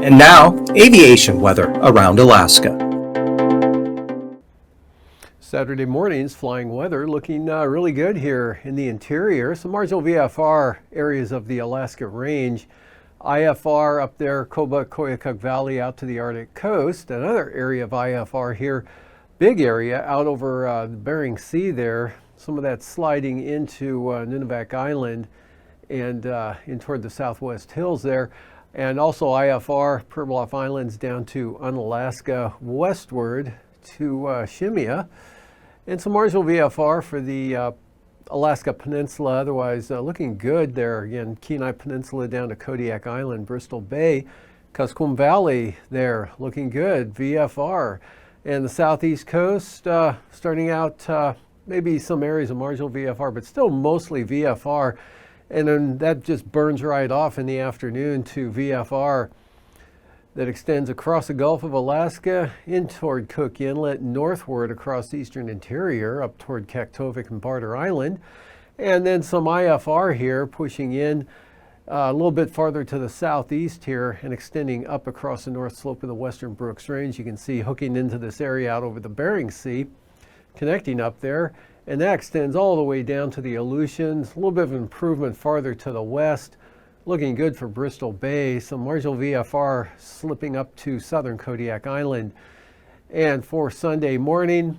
And now, aviation weather around Alaska. Saturday morning's flying weather looking really good here in the interior. Some marginal VFR areas of the Alaska range. IFR up there, Kobuk-Koyukuk Valley out to the Arctic coast. Another area of IFR here, big area out over the Bering Sea there. Some of that sliding into Nunivak Island and in toward the southwest hills there. And also IFR, Pribilof Islands down to Unalaska westward to Shimia. And some marginal VFR for the Alaska Peninsula, otherwise looking good there. Again, Kenai Peninsula down to Kodiak Island, Bristol Bay, Kuskokwim Valley there, looking good, VFR. And the southeast coast, starting out maybe some areas of marginal VFR, but still mostly VFR. And then that just burns right off in the afternoon to VFR that extends across the Gulf of Alaska in toward Cook Inlet, northward across the eastern interior, up toward Kaktovik and Barter Island. And then some IFR here pushing in a little bit farther to the southeast here and extending up across the north slope of the western Brooks Range. You can see hooking into this area out over the Bering Sea, connecting up there. And that extends all the way down to the Aleutians, a little bit of improvement farther to the west. Looking good for Bristol Bay, some marginal VFR slipping up to southern Kodiak Island. And for Sunday morning,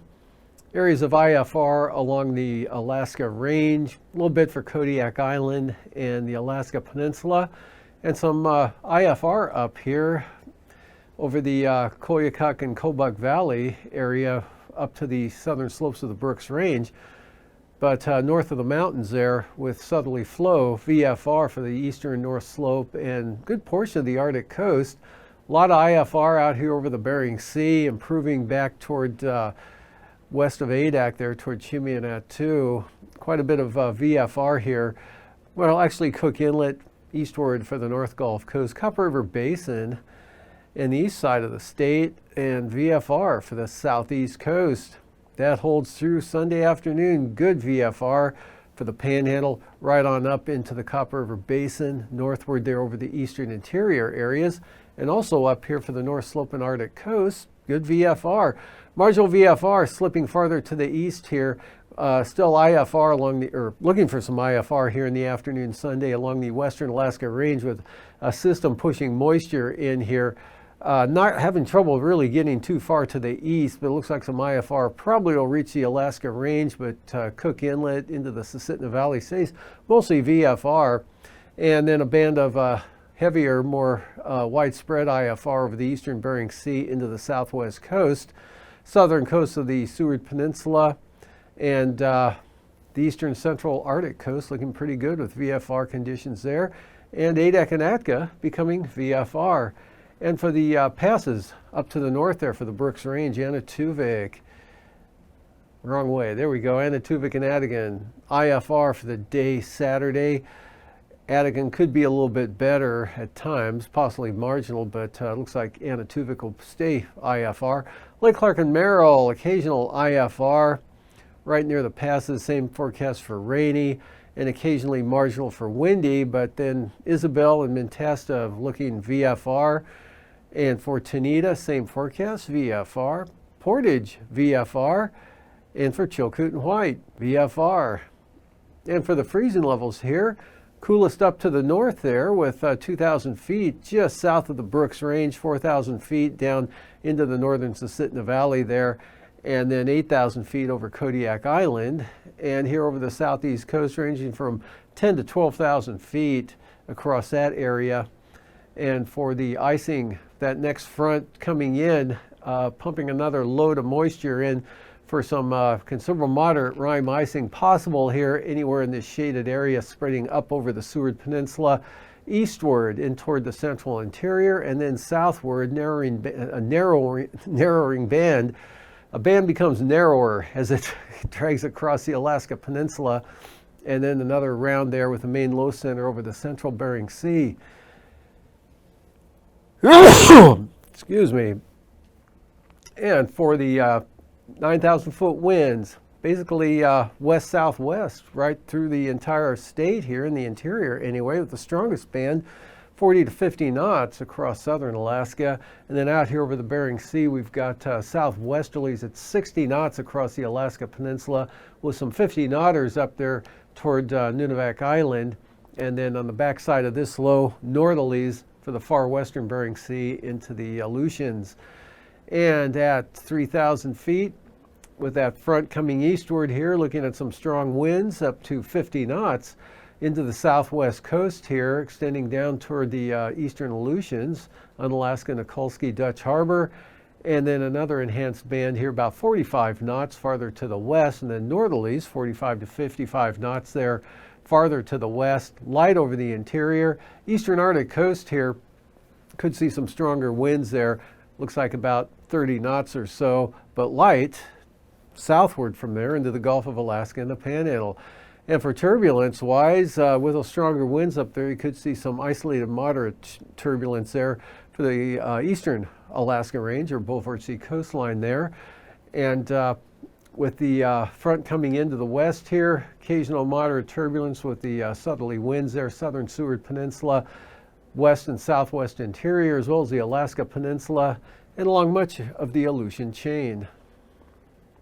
areas of IFR along the Alaska Range, a little bit for Kodiak Island and the Alaska Peninsula, and some IFR up here over the Koyukuk and Kobuk Valley area up to the southern slopes of the Brooks Range. But north of the mountains there with southerly flow, VFR for the eastern north slope and good portion of the Arctic coast. A lot of IFR out here over the Bering Sea, improving back toward west of Adak there toward Chimionat-2. Quite a bit of VFR here. Well, actually Cook Inlet eastward for the North Gulf Coast, Copper River Basin in the east side of the state, and VFR for the southeast coast. That holds through Sunday afternoon. Good VFR for the Panhandle, right on up into the Copper River Basin, northward there over the eastern interior areas, and also up here for the North Slope and Arctic coast. Good VFR. Marginal VFR slipping farther to the east here. Still IFR along the, or looking for some IFR here in the afternoon Sunday along the western Alaska Range with a system pushing moisture in here. Not having trouble really getting too far to the east, but it looks like some IFR probably will reach the Alaska Range, but Cook Inlet into the Susitna Valley stays mostly VFR. And then a band of heavier, more widespread IFR over the eastern Bering Sea into the southwest coast, southern coast of the Seward Peninsula, and the eastern central Arctic coast looking pretty good with VFR conditions there. And Adak and Atka becoming VFR. And for the passes up to the north there for the Brooks Range, Anatuvik, wrong way, there we go, Anatuvik and Adigan, IFR for the day Saturday. Adigan could be a little bit better at times, possibly marginal, but looks like Anatuvik will stay IFR. Lake Clark and Merrill, occasional IFR right near the passes, same forecast for rainy and occasionally marginal for windy, but then Isabel and Mentasta looking VFR. And for Tanita, same forecast, VFR. Portage, VFR. And for Chilkoot and White, VFR. And for the freezing levels here, coolest up to the north there with 2,000 feet just south of the Brooks Range, 4,000 feet down into the northern Susitna Valley there, and then 8,000 feet over Kodiak Island. And here over the southeast coast, ranging from 10 to 12,000 feet across that area. And for the icing, that next front coming in, pumping another load of moisture in for some considerable moderate rime icing possible here anywhere in this shaded area, spreading up over the Seward Peninsula, eastward in toward the central interior, and then southward, narrowing band. A band becomes narrower as it drags across the Alaska Peninsula, and then another round there with the main low center over the central Bering Sea. Excuse me. And for the 9,000 foot winds, basically west-southwest right through the entire state here in the interior anyway, with the strongest band 40 to 50 knots across southern Alaska. And then out here over the Bering Sea, we've got southwesterlies at 60 knots across the Alaska Peninsula, with some 50 knotters up there toward Nunivak Island. And then on the backside of this low, northerlies for the far western Bering Sea into the Aleutians. And at 3,000 feet, with that front coming eastward here, looking at some strong winds up to 50 knots into the southwest coast here, extending down toward the eastern Aleutians, Unalaska, Nikolsky, Dutch Harbor, and then another enhanced band here about 45 knots farther to the west, and then northerlies 45 to 55 knots there farther to the west, light over the interior. Eastern Arctic coast here could see some stronger winds there, looks like about 30 knots or so, but light southward from there into the Gulf of Alaska and the Panhandle. And for turbulence-wise, with those stronger winds up there, you could see some isolated moderate turbulence there for the eastern Alaska Range or Beaufort Sea coastline there. And with the front coming into the west here, occasional moderate turbulence with the southerly winds there, southern Seward Peninsula, west and southwest interior, as well as the Alaska Peninsula, and along much of the Aleutian chain.